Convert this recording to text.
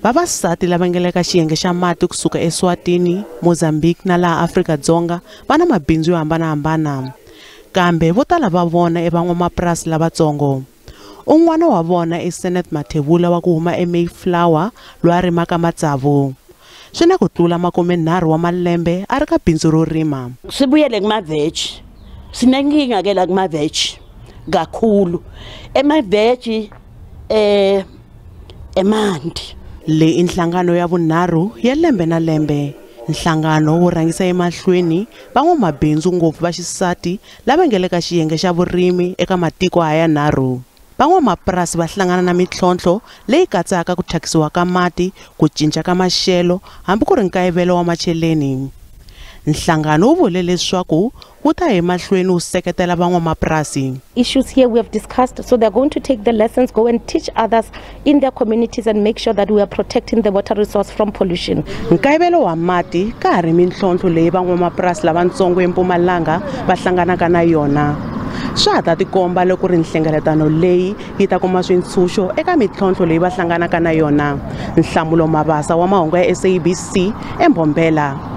Vavasati lava nga le ka xiyenge xa mati kusuka eSwatini, Mozambique na laha Afrika-Dzonga va na mabindzu yo hambanahambana. Kambe vo tala va vona i van'wamapurasi lavatsongo. Un'wana wa vona i Seneth Mathebula wa ku huma eMayflower loyi a rimaka matsavu. Swi na ku tlula 30 wa malembe a ri ka bindzu ro rima. Swi vuyele kumaveji. Sinenkinga ke la kumaveji kakhulu. Emaveji emanti. Le inhlangano ya vunharhu ya lembe na lembe. Nhlangano wo rhangisa emahlweni van'wamabindzu ngopfu va xisati lava nga le ka xiyenge xa vurimi eka matiko haya nharhu. Van'wamapurasi va hlangana na mitlhontlho leyi katsaka ku thyakisiwa ka mati, ku cinca ka maxelo, hambi ku ri nkayivelo wa macheleni. Nhlangano wu vule leswaku wu ta emahlweni wu seketela van'wamapurasi. Issues here we have discussed, so they're going to take the lessons, go and teach others in their communities and make sure that we are protecting the water resource from pollution. Nkayivelo wa mati ka ha ri mitlhontlho leyi van'wamapurasi lavatsongo eMpumalanga va hlanganaka na yona. Swa ta tikomba loko ri nhlengeletano leyi yi ta kuma swintshuxo eka mitlhontlho leyi va hlanganaka na yona. Nhlamulo Mabasa wa mahungu ya SABC eMbombela.